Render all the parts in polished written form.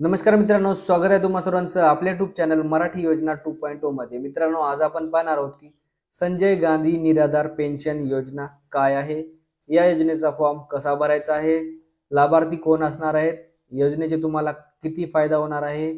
नमस्कार मित्रांनो, स्वागत आहे तुम्हा सर्वांचं आपल्या युट्यूब चॅनल मराठी योजना 2.0 मध्ये। मित्रांनो, आज आपण पाहणार आहोत की संजय गांधी निराधार पेन्शन योजना काय आहे, या योजनेचा फॉर्म कसा भरायचा आहे, लाभार्थी कोण असणार आहेत, योजनेचे तुम्हाला किती फायदा होणार आहे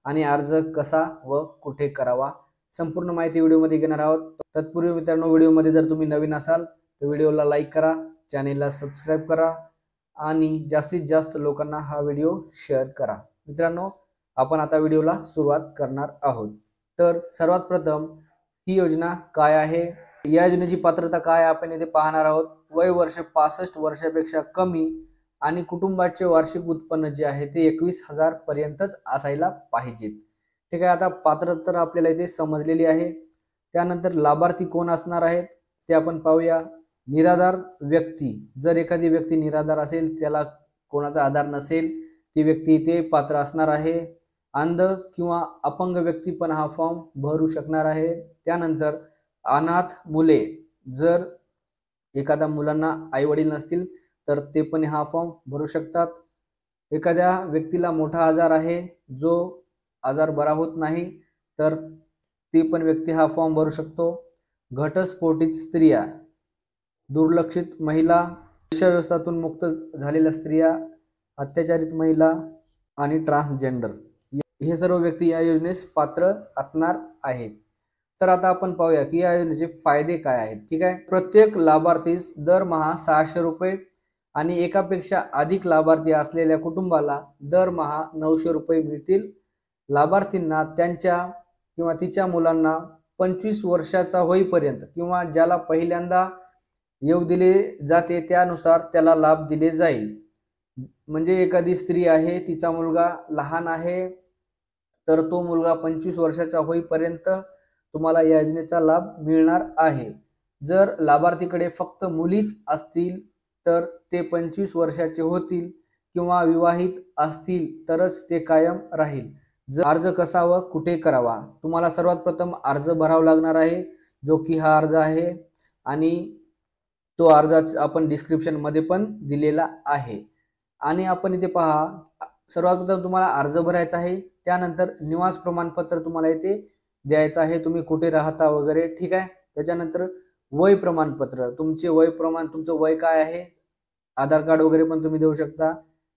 आणि अर्ज कसा व कुठे करावा, संपूर्ण माहिती व्हिडिओमध्ये घेणार आहोत। तत्पूर्वी मित्रांनो, व्हिडिओमध्ये जर तुम्ही नवीन असाल तर व्हिडिओला लाईक करा, चॅनेलला सबस्क्राइब करा आणि जास्तीत जास्त लोकांना हा व्हिडिओ शेअर करा। मित्रांनो, आपण आता व्हिडिओला सुरुवात करणार आहोत। तर सर्वात प्रथम ही योजना काय आहे, या योजनेची पात्रता काय आपण इथे पाहणार आहोत। वय वर्ष 65 वर्षापेक्षा कमी आणि कुटुंबाचे वार्षिक उत्पन्न जे आहे ते 21,000 पर्यंतच असायला पाहिजे। ठीक आहे, आता पात्रता तर आपल्याला इथे समजलेली आहे। त्यानंतर लाभार्थी कोण असणार आहेत ते आपण पाहूया। निराधार व्यक्ती, जर एखादी व्यक्ती निराधार असेल, त्याला कोणाचा आधार नसेल, ती व्यक्ती इथे पात्र असणार आहे। अंध किंवा अपंग व्यक्ती पण हा फॉर्म भरू शकणार आहे। त्यानंतर अनाथ मुले, जर एखाद्या मुलांना आई वडील नसतील तर ते पण हा फॉर्म भरू शकतात। एखाद्या व्यक्तीला मोठा आजार आहे, जो आजार बरा होत नाही, तर ती पण व्यक्ती हा फॉर्म भरू शकतो। घटस्फोटित स्त्रिया, दुर्लक्षित महिला, शिक्षाव्यवस्थेतून मुक्त झालेल्या स्त्रिया, अत्याचारित महिला आणि ट्रान्सजेंडर, हे सर्व व्यक्ती या योजनेस पात्र असणार आहेत। तर आता आपण पाहूया की या योजनेचे फायदे काय आहेत। ठीक आहे, प्रत्येक लाभार्थीस दरमहा 600 रुपये आणि एकापेक्षा अधिक लाभार्थी असलेल्या कुटुंबाला दरमहा 900 रुपये मिळतील। लाभार्थींना त्यांच्या किंवा तिच्या मुलांना 25 वर्षाचा होईपर्यंत किंवा ज्याला पहिल्यांदा येऊ दिले जाते त्यानुसार त्याला लाभ दिले जाईल। म्हणजे एखादी स्त्री आहे, तिचा मुलगा लहान आहे, तर तो मुलगा 25 वर्षाचा होईपर्यंत तुम्हाला या योजनेचा लाभ मिळणार आहे। जर लाभार्थीकडे फक्त मुलीच असतील तर ते 25 वर्षाचे होतील किंवा विवाहित असतील तरच ते कायम राहील। अर्ज कसा व कुठे करावा, तुम्हाला सर्वात प्रथम अर्ज भरावा लागणार आहे, जो की हा अर्ज आहे आणि तो अर्ज आपण डिस्क्रिप्शन मध्ये पण दिलेला आहे। आणि आपण इथे पहा, सर्वात प्रथम तुम्हाला अर्ज भरायचा आहे, त्यानंतर निवास प्रमाणपत्र तुम्हाला इथे द्यायचं आहे, तुम्ही कुठे राहता वगैरे। ठीक आहे, त्याच्यानंतर वय प्रमाणपत्र, तुमचे वय प्रमाण, तुमचं वय काय आहे, आधार कार्ड वगैरे पण तुम्ही देऊ शकता।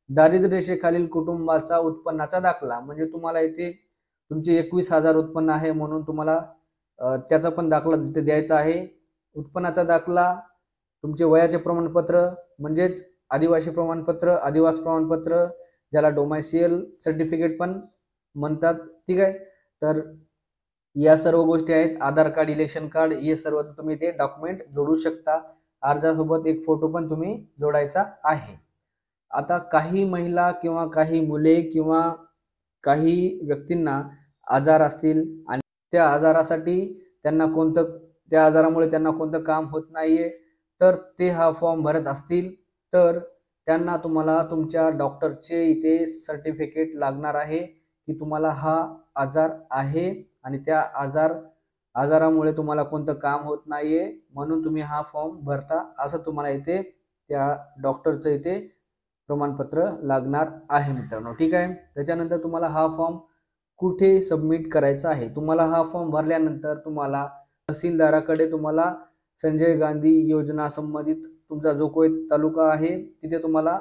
दारिद्र्य रेषेखालील कुटुंबाचा उत्पन्नाचा दाखला, म्हणजे तुम्हाला इथे तुमचे 21,000 उत्पन्न आहे म्हणून तुम्हाला त्याचा पण दाखला तिथे द्यायचा आहे। उत्पन्नाचा दाखला, तुमचे वयाचे प्रमाणपत्र म्हणजेच आदिवासी प्रमाणपत्र, आदिवासी प्रमाणपत्र, ज्याला डोमायसियल सर्टिफिकेट पण म्हणतात। ठीक आहे, तर या सर्व गोष्टी आहेत। आधार कार्ड, इलेक्शन कार्ड, हे सर्व तुम्ही ते डॉक्युमेंट जोडू शकता। अर्जासोबत एक फोटो पण तुम्ही जोडायचा आहे। आता काही महिला किंवा काही मुले किंवा काही व्यक्तींना आजार असतील आणि त्या आजारासाठी त्यांना त्या आजारामुळे त्यांना कोणतं काम होत नाहीये, तर ते हा फॉर्म भरत असतील तर त्यांना तुम्हाला तुमच्या डॉक्टरचे इथे सर्टिफिकेट लागणार आहे की तुम्हाला हा आजार आहे आणि त्या आजारामुळे तुम्हाला कोणतं काम होत नाहीये म्हणून तुम्ही हा फॉर्म भरता, असं तुम्हाला इथे त्या डॉक्टरचं इथे प्रमाणपत्र लागणार आहे मित्रांनो। ठीक आहे, त्याच्यानंतर तुम्हाला हा फॉर्म कुठे सबमिट करायचा आहे, तुम्हाला हा फॉर्म भरल्यानंतर तुम्हाला तहसीलदाराकडे तुम्हाला संजय गांधी योजना संबंधित तुमचा जो कोई तालुका आहे तिथे तुम्हाला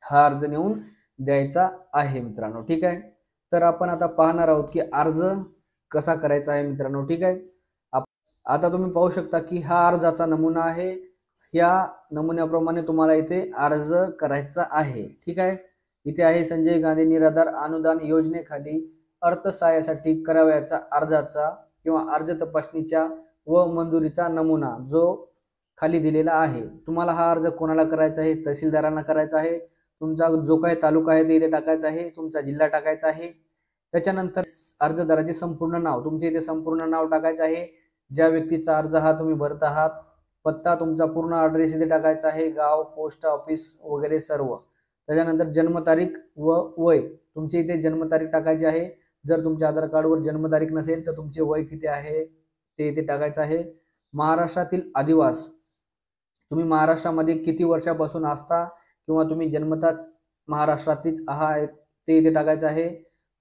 हा अर्ज नेऊन द्यायचा आहे मित्रांनो। ठीक आहे, तर आपण आता पाहणार आहोत की अर्ज कसा करायचा आहे मित्रांनो। ठीक आहे, आता तुम्ही पाहू शकता की हा अर्जाचा नमुना आहे, या नमुन्याप्रमाणे तुम्हाला इथे अर्ज करायचा आहे। ठीक आहे, इथे आहे संजय गांधी निराधार अनुदान योजनेखाली अर्थसहाय्यासाठी करावयाचा अर्जाचा किंवा अर्ज तपासणीच्या व मंजुरीचा नमुना जो खाली दिलेला आहे। तुम्हाला हा अर्ज कोणाला करायचा आहे, तहसीलदारांना करायचा आहे, तुमचा जो काही तालुका आहे ते इथे टाकायचा आहे, तुमचा जिल्हा टाकायचा आहे। त्याच्यानंतर अर्जदाराचे संपूर्ण नाव, तुमचे इथे संपूर्ण नाव टाकायचं आहे, ज्या व्यक्तीचा अर्ज हा तुम्ही भरत आहात, पत्ता, तुमचा पूर्ण ॲड्रेस इथे टाकायचा आहे, गाव, पोस्ट ऑफिस वगैरे सर्व। त्याच्यानंतर जन्मतारीख व वय, तुमची इथे जन्मतारीख टाकायची आहे, जर तुमच्या आधार कार्डवर जन्मतारीख नसेल तर तुमचे वय किती आहे ते इथे टाकायचं आहे। महाराष्ट्रातील आदिवास, तुम्ही महाराष्ट्रामध्ये किती वर्षापासून असता किंवा तुम्ही जन्मताच महाराष्ट्रातीच आहात ते इथे टाकायचं आहे.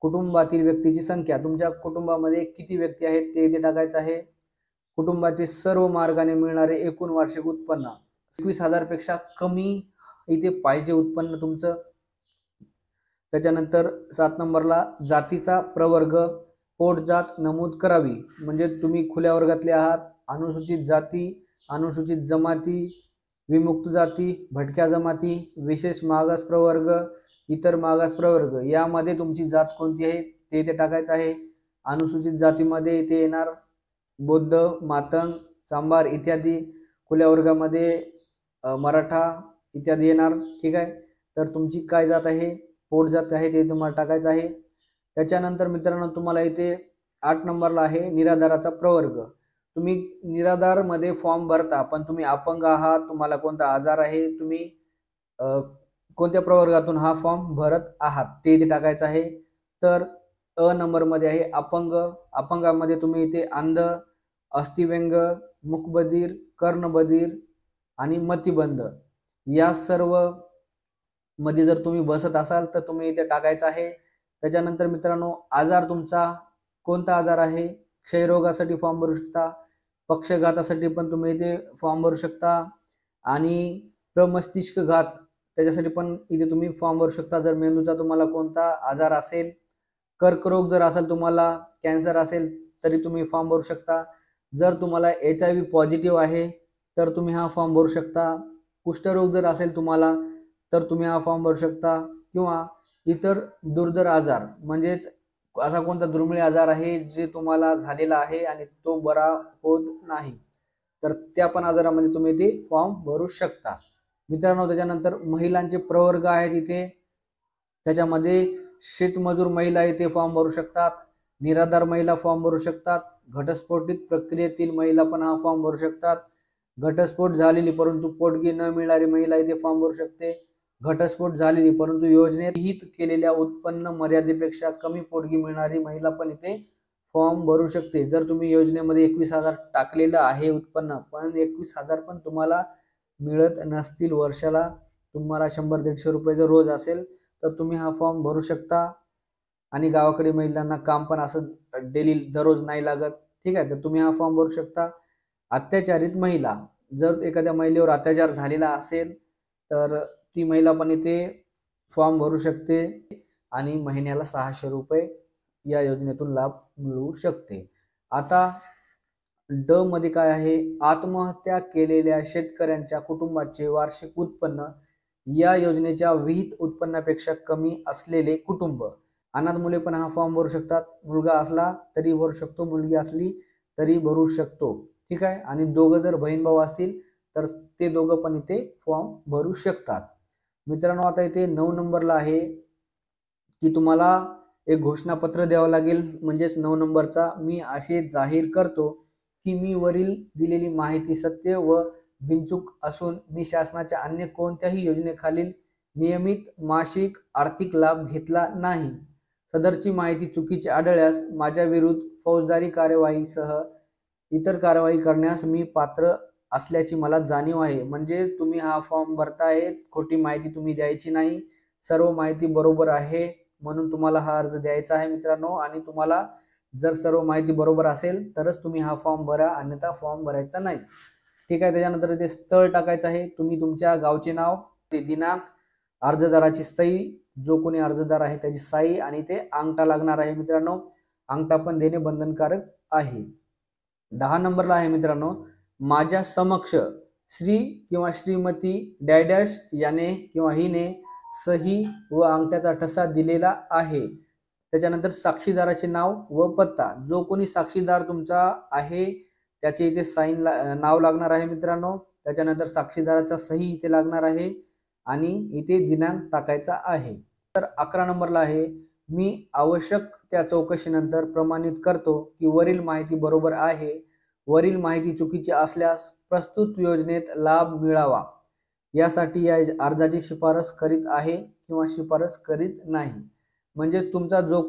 कुटुंबातील व्यक्तीची संख्या, तुमच्या कुटुंबामध्ये किती व्यक्ती आहेत ते इथे टाकायचं आहे. कुटुंबाचे सर्व मार्गाने मिळणारे एकूण वार्षिक उत्पन्न 21,000 पेक्षा कमी इथे पाहिजे उत्पन्न तुमचं. त्याच्यानंतर 7 नंबरला जातीचा प्रवर्ग पोटजात नमूद करावी. म्हणजे तुम्ही खुल्या वर्गातले आहात, अनुसूचित जाती, अनुसूचित जमाती, विमुक्त जाती, भटक्या जमाती, विशेष मागास प्रवर्ग, इतर मागास प्रवर्ग यामध्ये तुमची जात कोणती आहे ते इथे टाकायचं आहे. अनुसूचित जातीमध्ये इथे येणार बौद्ध, मातंग, चांभार इत्यादी. खुल्या वर्गामध्ये मराठा इत्यादी येणार. ठीक आहे, तर तुमची काय जात आहे, पोट जात आहे ते तुम्हाला टाकायचं आहे. त्याच्यानंतर मित्रांनो तुम्हाला इथे 8 नंबरला आहे निराधाराचा प्रवर्ग. तुम्ही निराधार मध्ये फॉर्म भरता, पण तुम्ही अपंग आहात, तुम्हाला कोणता आजार आहे, तुम्ही कोणत्या प्रवर्गातून हा फॉर्म भरत आहात ते इथे टाकायचं आहे. तर अ नंबर मध्ये आहे अपंग. अपंगामध्ये तुम्ही इथे अंध, अस्थिव्यंग, मुकबधीर, कर्णबधीर आणि मतिबंध या सर्व मध्ये जर तुम्ही बसत असाल तर तुम्ही इथे टाकायचं आहे. त्याच्यानंतर मित्रांनो आजार तुमचा कोणता आजार आहे, क्षयरोगासाठी फॉर्म भरू शकता, पक्षघातासाठी पण तुम्ही इथे फॉर्म भरू शकता आणि प्रमस्तिष्कघात त्याच्यासाठी पण इथे तुम्ही फॉर्म भरू शकता. जर मेंदूचा तुम्हाला कोणता आजार असेल, कर्करोग जर असेल, तुम्हाला कॅन्सर असेल तरी तुम्ही फॉर्म भरू शकता. जर तुम्हाला HIV पॉझिटिव्ह आहे तर तुम्ही हा फॉर्म भरू शकता. कुष्ठरोग जर असेल तुम्हाला तर तुम्ही हा फॉर्म भरू शकता. किंवा इतर दुर्धर आजार म्हणजेच असा कोणता दुर्मिळ आजार आहे जे तुम्हाला झालेला आहे आणि तो बरा होत नाही, तर त्या पण आजारामध्ये तुम्ही ते फॉर्म भरू शकता मित्रांनो. त्याच्यानंतर महिलांचे प्रवर्ग आहेत इथे, त्याच्यामध्ये शेतमजूर महिला इथे फॉर्म भरू शकतात, निराधार महिला फॉर्म भरू शकतात, घटस्फोटित प्रक्रियेतील महिला पण हा फॉर्म भरू शकतात, घटस्फोट झालेली परंतु पोटगी न मिळणारी महिला इथे फॉर्म भरू शकते, घटस्फोट झालेली परंतु योजनेत हित केलेल्या उत्पन्न मर्यादेपेक्षा कमी पोटगी मिळणारी महिला पण इथे फॉर्म भरू शकते. जर तुम्ही योजनेमध्ये 21,000 टाकलेलं आहे उत्पन्न, पण 21,000 पण तुम्हाला मिळत नसतील वर्षाला, तुम्हाला 100-150 रुपये जर रोज असेल तर तुम्ही हा फॉर्म भरू शकता. आणि गावाकडे महिलांना काम पण असं डेली दररोज नाही लागत. ठीक आहे, तर तुम्ही हा फॉर्म भरू शकता. अत्याचारित महिला, जर एखाद्या महिलेवर अत्याचार झालेला असेल तर ती महिला पण इथे फॉर्म भरू शकते आणि महिन्याला 600 रुपये या योजनेतून लाभ मिळू शकते. आता ड मध्ये काय आहे, आत्महत्या केलेल्या शेतकऱ्यांच्या कुटुंबाचे वार्षिक उत्पन्न या योजनेच्या विहित उत्पन्नापेक्षा कमी असलेले कुटुंब. अनाथ मुले पण हा फॉर्म भरू शकतात. मुलगा असला तरी भरू शकतो, मुलगी असली तरी भरू शकतो. ठीक आहे, आणि दोघं जर बहीण भाऊ असतील तर ते दोघं पण इथे फॉर्म भरू शकतात. मित्रांनो आता इथे 9 नंबरला आहे की तुम्हाला एक घोषणापत्र द्यावं लागेल. म्हणजेच 9 नंबरचा, मी असे जाहीर करतो की मी वरील दिलेली माहिती सत्य व बिनचूक असून मी शासनाच्या अन्य कोणत्याही योजनेखालील नियमित मासिक आर्थिक लाभ घेतला नाही. सदरची माहिती चुकीची आढळल्यास माझ्या विरुद्ध फौजदारी कार्यवाहीसह इतर कारवाई करण्यास मी पात्र असल्याची मला जाणीव आहे. म्हणजे तुम्ही हा फॉर्म भरताय, खोटी माहिती तुम्ही द्यायची नाही, सर्व माहिती बरोबर आहे म्हणून तुम्हाला हा अर्ज द्यायचा आहे मित्रांनो. आणि तुम्हाला जर सर्व माहिती बरोबर असेल तरच तुम्ही हा फॉर्म भरा, अन्यथा फॉर्म भरायचा नाही. ठीक आहे, त्याच्यानंतर ते स्थळ टाकायचं आहे. तुम्ही तुमच्या गावचे नाव, ते दिनांक, अर्जदाराची सही, जो कोणी अर्जदार आहे त्याची सही आणि ते अंगठा लागणार आहे मित्रांनो. अंगठा पण देणे बंधनकारक आहे. 10 नंबरला आहे मित्रांनो, माझ्या समक्ष श्री किंवा श्रीमती डॅडॅश याने किंवा हिने सही व अंगठ्याचा ठसा दिलेला आहे. त्याच्यानंतर साक्षीदाराचे नाव व पत्ता, जो कोणी साक्षीदार तुमचा आहे त्याचे इथे साईन नाव लागणार आहे मित्रांनो. त्याच्यानंतर साक्षीदाराचा सही इथे लागणार आहे आणि इथे दिनांक टाकायचा आहे. तर 11 नंबरला आहे, मी आवश्यक त्या चौकशीनंतर प्रमाणित करतो की वरील माहिती बरोबर आहे. वरील माहिती चुकीची असल्यास प्रस्तुत योजनेत लाभ मिळावा यासाठी या अर्जाची शिफारस करीत आहे किंवा शिफारस करीत नाही. म्हणजे तुमचा जो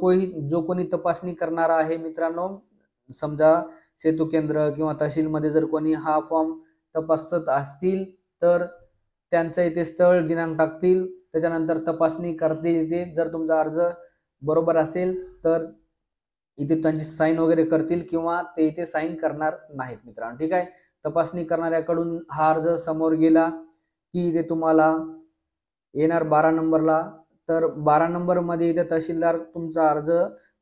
कोणी तपासणी करणारा आहे मित्रांनो, समजा सेतू केंद्र किंवा तहसीलमध्ये जर कोणी हा फॉर्म तपासत असतील तर त्यांचा इथे स्थळ दिनांक टाकतील. त्याच्यानंतर तपासणी करतील इथे. जर तुमचा अर्ज बरोबर असेल तर इथे त्यांची साईन वगैरे करतील किंवा ते इथे साईन करणार नाहीत मित्रांनो. ठीक आहे. तपासणी करणाऱ्याकडून हा अर्ज समोर गेला की इथे तुम्हाला येणार 12 नंबरला. तर 12 नंबर मध्ये इथे तहसीलदार तुमचा अर्ज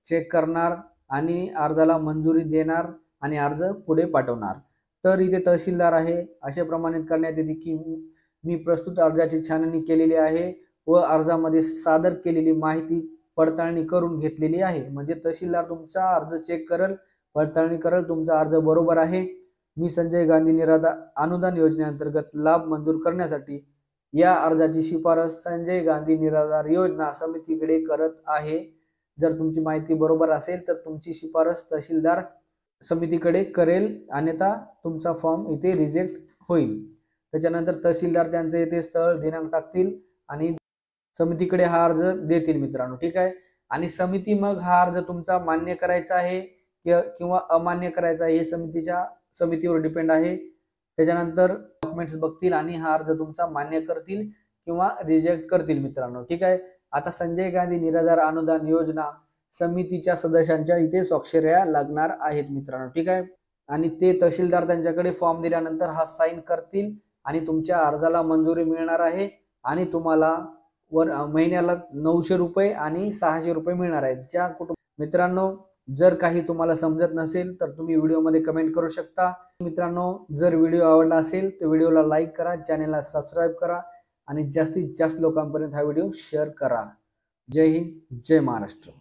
चेक करणार आणि अर्जाला मंजुरी देणार आणि अर्ज पुढे पाठवणार. तर इथे तहसीलदार आहे असे प्रमाणित करण्यात येते की मी प्रस्तुत अर्जाची छाननी केलेली आहे व अर्जामध्ये सादर केलेली माहिती पडताळणी करून घेतलेली आहे. म्हणजे तहसीलदार तुमचा अर्ज चेक करेल, पडताळणी करेल, तुमचा अर्ज बरोबर आहे. मी संजय गांधी निराधार अनुदान योजनेअंतर्गत लाभ मंजूर करण्यासाठी या अर्जाची शिफारस संजय गांधी निराधार योजना समितीकडे करत आहे. जर तुमची माहिती बरोबर असेल तर तुमची शिफारस तहसीलदार समितीकडे करेल, अन्यथा तुमचा फॉर्म इथे रिजेक्ट होईल. त्याच्यानंतर तहसीलदार त्यांचे इथे स्थळ दिनांक टाकतील आणि समितीकडे हा अर्ज देतील मित्रांनो. ठीक आहे. आणि समिती मग हा अर्ज तुमचा मान्य करायचा आहे किंवा अमान्य करायचा आहे हे समितीवर डिपेंड आहे. त्याच्यानंतर डॉक्युमेंट्स बघतील आणि हा अर्ज तुमचा मान्य करतील किंवा रिजेक्ट करतील मित्रांनो. ठीक आहे. आता संजय गांधी निराधार अनुदान योजना समितीच्या सदस्यांच्या इथे स्वाक्षऱ्या लागणार आहेत मित्रांनो. ठीक आहे. आणि ते तहसीलदार त्यांच्याकडे फॉर्म दिल्यानंतर हा साईन करतील आणि तुमच्या अर्जाला मंजुरी मिळणार आहे आणि तुम्हाला महिन्याला 900 रुपये आणि 600 रुपये मिळणार आहेत. ज्या मित्रांनो जर काही तुम्हाला समजत नसेल तर तुम्ही व्हिडिओमध्ये कमेंट करू शकता. मित्रांनो जर व्हिडिओ आवडला असेल तर व्हिडिओला लाईक करा, चॅनेलला सबस्क्राईब करा आणि जास्तीत जास्त लोकांपर्यंत हा व्हिडिओ शेअर करा. जय हिंद, जय महाराष्ट्र.